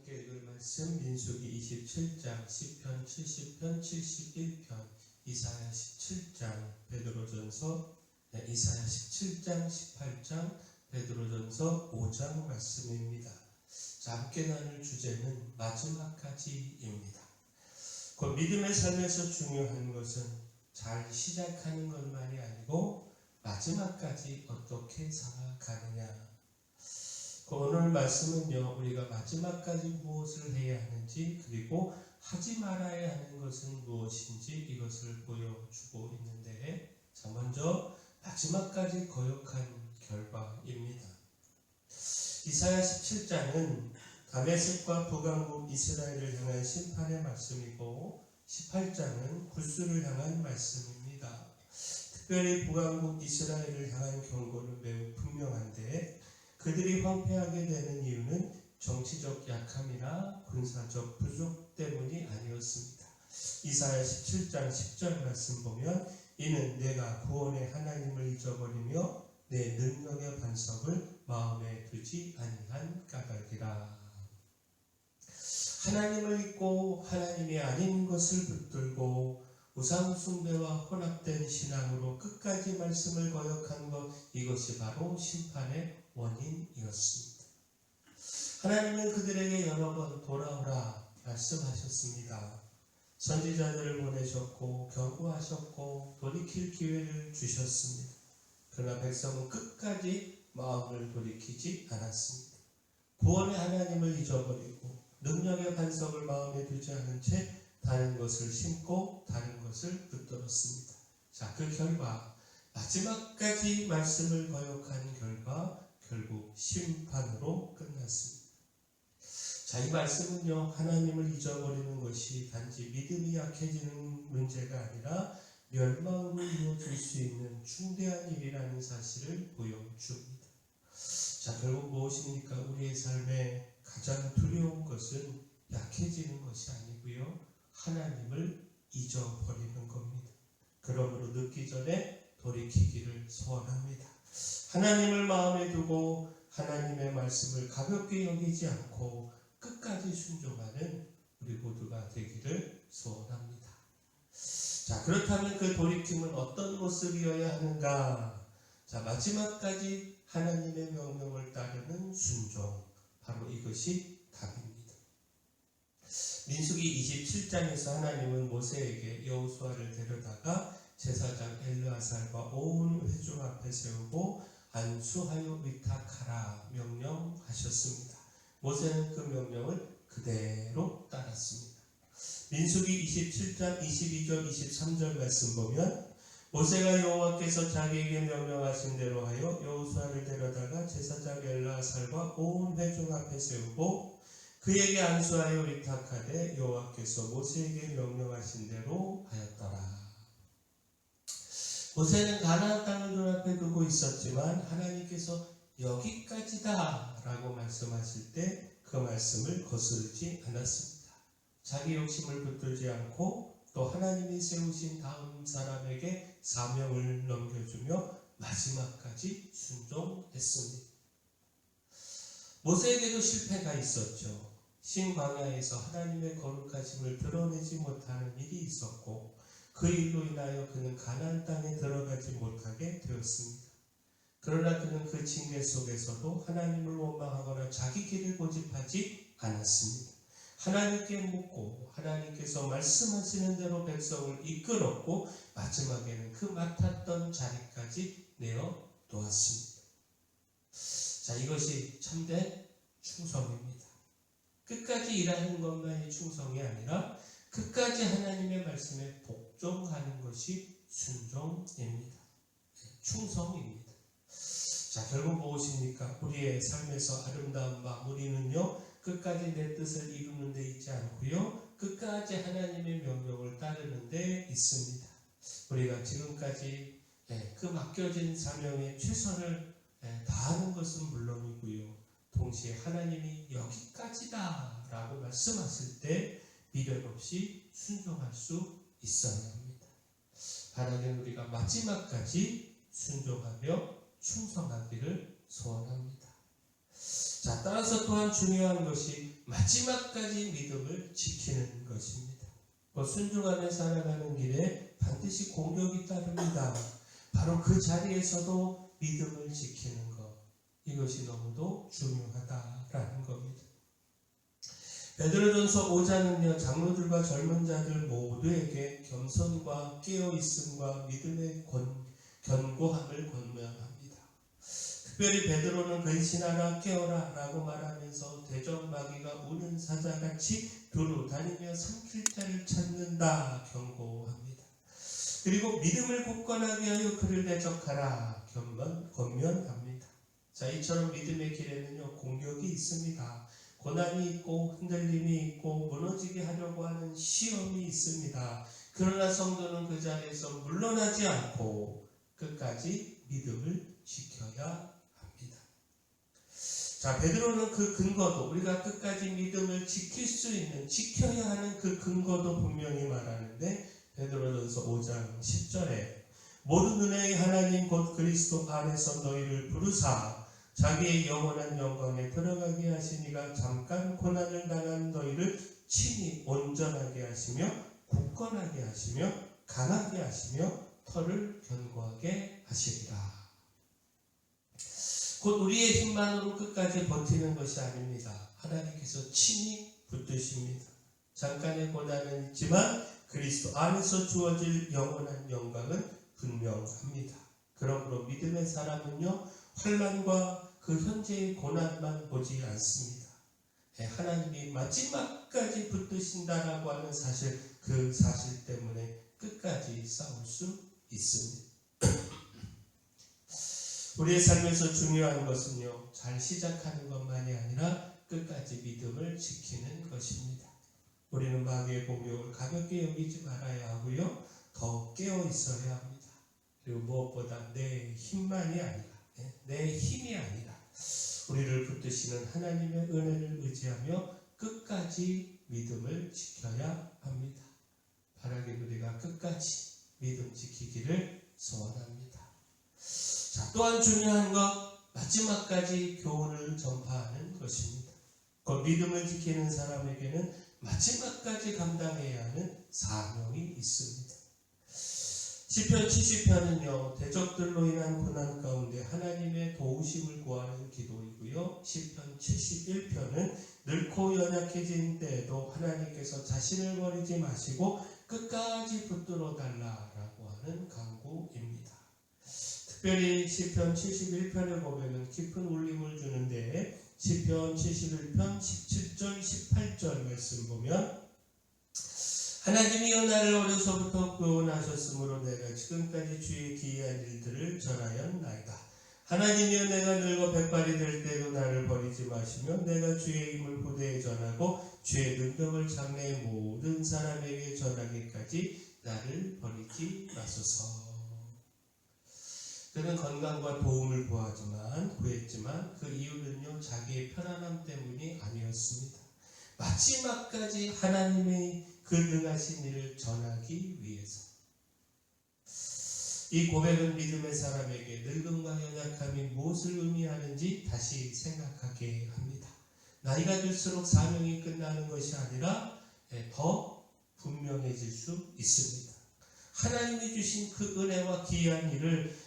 함께 읽을 말씀 민수기 27장, 시편 70편, 71편, 이사야 17장, 베드로전서, 이사야 17장, 18장, 베드로전서 5장 말씀입니다. 자, 함께 나눌 주제는 마지막까지입니다. 그 믿음의 삶에서 중요한 것은 잘 시작하는 것만이 아니고 마지막까지 어떻게 살아가느냐. 오늘 말씀은요, 우리가 마지막까지 무엇을 해야 하는지, 그리고 하지 말아야 하는 것은 무엇인지 이것을 보여주고 있는데, 자, 먼저 마지막까지 거역한 결과입니다. 이사야 17장은 다메섹과 북왕국 이스라엘을 향한 심판의 말씀이고, 18장은 굴수를 향한 말씀입니다. 특별히 북왕국 이스라엘을 향한 경고는 매우 분명한데, 그들이 황폐하게 되는 이유는 정치적 약함이나 군사적 부족 때문이 아니었습니다. 이사야 17장 10절 말씀 보면 이는 내가 구원의 하나님을 잊어버리며 내 능력의 반석을 마음에 두지 아니한 까닭이라. 하나님을 잊고 하나님이 아닌 것을 붙들고 우상 숭배와 혼합된 신앙으로 끝까지 말씀을 거역한 것, 이것이 바로 심판의 원인이었습니다. 하나님은 그들에게 여러 번 돌아오라 말씀하셨습니다. 선지자들을 보내셨고 경고하셨고 돌이킬 기회를 주셨습니다. 그러나 백성은 끝까지 마음을 돌이키지 않았습니다. 구원의 하나님을 잊어버리고 능력의 반석을 마음에 두지 않은 채 다른 것을 심고 다른 것을 붙들었습니다. 자, 그 결과 마지막까지 말씀을 거역한 결과 결국 심판으로 끝났습니다. 자, 이 말씀은요, 하나님을 잊어버리는 것이 단지 믿음이 약해지는 문제가 아니라 멸망으로 이어질 수 있는 중대한 일이라는 사실을 보여줍니다. 자, 결국 무엇입니까? 우리의 삶에 가장 두려운 것은 약해지는 것이 아니고요, 하나님을 잊어버리는 겁니다. 그러므로 늦기 전에 돌이키기를 소원합니다. 하나님을 마음에 두고 하나님의 말씀을 가볍게 여기지 않고 끝까지 순종하는 우리 모두가 되기를 소원합니다. 자, 그렇다면 그 돌이킴은 어떤 모습이어야 하는가? 자, 마지막까지 하나님의 명령을 따르는 순종, 바로 이것이 답입니다. 민수기 27장에서 하나님은 모세에게 여호수아를 데려다가 제사장 엘르아살과 온 회중 앞에 세우고 안수하여 위탁하라 명령하셨습니다. 모세는 그 명령을 그대로 따랐습니다. 민수기 27장 22절 23절 말씀 보면 모세가 여호와께서 자기에게 명령하신 대로 하여 여호수아를 데려다가 제사장 엘르아살과 온 회중 앞에 세우고 그에게 안수하여 위탁하되 여호와께서 모세에게 명령하신 대로 하였더라. 모세는 가나안 땅을 눈앞에 두고 있었지만 하나님께서 여기까지다 라고 말씀하실 때 그 말씀을 거스르지 않았습니다. 자기 욕심을 붙들지 않고 또 하나님이 세우신 다음 사람에게 사명을 넘겨주며 마지막까지 순종했습니다. 모세에게도 실패가 있었죠. 신광야에서 하나님의 거룩하심을 드러내지 못하는 일이 있었고 그 일로 인하여 그는 가나안 땅에 들어가지 못하게 되었습니다. 그러나 그는 그 징계 속에서도 하나님을 원망하거나 자기 길을 고집하지 않았습니다. 하나님께 묻고 하나님께서 말씀하시는 대로 백성을 이끌었고 마지막에는 그 맡았던 자리까지 내어 놓았습니다. 자, 이것이 참된 충성입니다. 끝까지 일하는 것만이 충성이 아니라 끝까지 하나님의 말씀에 복종하는 것이 순종입니다. 충성입니다. 자, 결국 무엇입니까? 우리의 삶에서 아름다운 마무리는요, 끝까지 내 뜻을 이루는 데 있지 않고요, 끝까지 하나님의 명령을 따르는 데 있습니다. 우리가 지금까지 그 맡겨진 사명에 최선을 다하는 것은 물론이고요, 동시에 하나님이 여기까지다 라고 말씀하실 때 미련 없이 순종할 수 있어야 합니다. 하나님, 우리가 마지막까지 순종하며 충성하기를 소원합니다. 자, 따라서 또한 중요한 것이 마지막까지 믿음을 지키는 것입니다. 순종하며 살아가는 길에 반드시 공격이 따릅니다. 바로 그 자리에서도 믿음을 지키는 것, 이것이 너무도 중요하다라는 겁니다. 베드로전서 5장은요, 장로들과 젊은 자들 모두에게 겸손과 깨어있음과 믿음의 견고함을 권면합니다. 특별히 베드로는 근신하라 깨어라 라고 말하면서 대적마귀가 우는 사자같이 두루 다니며 삼킬 자를 찾는다 경고합니다. 그리고 믿음을 굳건하게 하여 그를 대적하라 권면합니다. 자, 이처럼 믿음의 길에는요, 공격이 있습니다. 고난이 있고 흔들림이 있고 무너지게 하려고 하는 시험이 있습니다. 그러나 성도는 그 자리에서 물러나지 않고 끝까지 믿음을 지켜야 합니다. 자, 베드로는 그 근거도, 우리가 끝까지 믿음을 지킬 수 있는, 지켜야 하는 그 근거도 분명히 말하는데, 베드로전서 5장 10절에 모든 은혜의 하나님 곧 그리스도 안에서 너희를 부르사 자기의 영원한 영광에 들어가게 하시니가 잠깐 고난을 당한 너희를 친히 온전하게 하시며 굳건하게 하시며 강하게 하시며 터를 견고하게 하시리라. 곧 우리의 힘만으로 끝까지 버티는 것이 아닙니다. 하나님께서 친히 붙드십니다. 잠깐의 고난은 있지만 그리스도 안에서 주어질 영원한 영광은 분명합니다. 그러므로 믿음의 사람은요, 환난과 그 현재의 고난만 보지 않습니다. 하나님이 마지막까지 붙드신다라고 하는 사실, 그 사실 때문에 끝까지 싸울 수 있습니다. 우리의 삶에서 중요한 것은요, 잘 시작하는 것만이 아니라 끝까지 믿음을 지키는 것입니다. 우리는 마귀의 공격을 가볍게 여기지 말아야 하고요, 더 깨어 있어야 합니다. 그리고 무엇보다 내 힘만이 아니라, 내 힘이 아니라 우리를 붙드시는 하나님의 은혜를 의지하며 끝까지 믿음을 지켜야 합니다. 바라긴 우리가 끝까지 믿음 지키기를 소원합니다. 자, 또한 중요한 것, 마지막까지 교훈을 전파하는 것입니다. 그 믿음을 지키는 사람에게는 마지막까지 감당해야 하는 사명이 있습니다. 시편 70편은요, 대적들로 인한 고난 가운데 하나님의 도우심을 구하는 기도이고요, 시편 71편은 늙고 연약해진 때에도 하나님께서 자신을 버리지 마시고 끝까지 붙들어 달라라고 하는 간구입니다. 특별히 시편 71편에 보면 깊은 울림을 주는데, 시편 71편 17절 18절 말씀 보면, 하나님이여 나를 어려서부터 구원하셨으므로 내가 지금까지 주의 기이한 일들을 전하였나이다. 하나님이여 내가 늙어 백발이 될 때도 나를 버리지 마시며 내가 주의 힘을 후대에 전하고 주의 능력을 장래의 모든 사람에게 전하기까지 나를 버리지 마소서. 그는 건강과 도움을 구했지만 그 이유는요, 자기의 편안함 때문이 아니었습니다. 마지막까지 하나님의 그 능하신 일을 전하기 위해서. 이 고백은 믿음의 사람에게 늙음과 연약함이 무엇을 의미하는지 다시 생각하게 합니다. 나이가 들수록 사명이 끝나는 것이 아니라 더 분명해질 수 있습니다. 하나님이 주신 그 은혜와 귀한 일을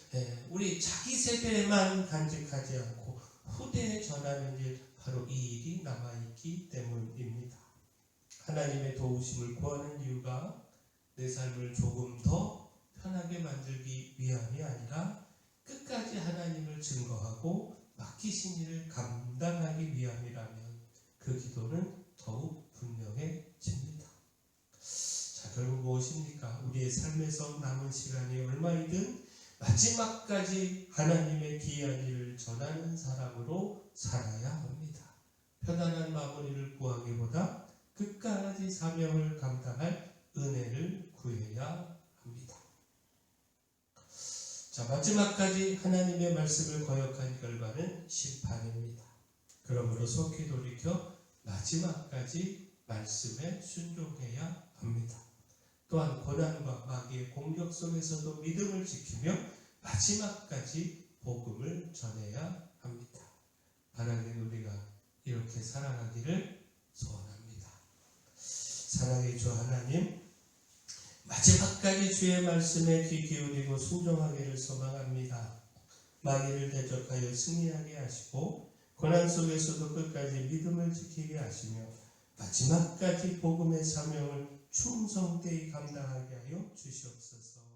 우리 자기 세대에만 간직하지 않고 후대에 전하는 일, 바로 이 일이 남아있기 때문입니다. 하나님의 도우심을 구하는 이유가 내 삶을 조금 더 편하게 만들기 위함이 아니라 끝까지 하나님을 증거하고 맡기신 일을 감당하기 위함이라면 그 기도는 더욱 분명해집니다. 자, 결국 무엇입니까? 우리의 삶에서 남은 시간이 얼마이든 마지막까지 하나님의 귀한 일을 전하는 사람으로 살아야 합니다. 편안한 마무리를 구하기보다 끝까지 사명을 감당할 은혜를 구해야 합니다. 자, 마지막까지 하나님의 말씀을 거역한 결과는 심판입니다. 그러므로 속히 돌이켜 마지막까지 말씀에 순종해야 합니다. 또한 고난과 마귀의 공격 속에서도 믿음을 지키며 마지막까지 복음을 전해야 합니다. 하나님 우리가 이렇게 살아가기를 소원합니다. 사랑의 주 하나님, 마지막까지 주의 말씀에 귀 기울이고 순종하기를 소망합니다. 마귀를 대적하여 승리하게 하시고 고난 속에서도 끝까지 믿음을 지키게 하시며 마지막까지 복음의 사명을 충성되이 감당하게 하여 주시옵소서.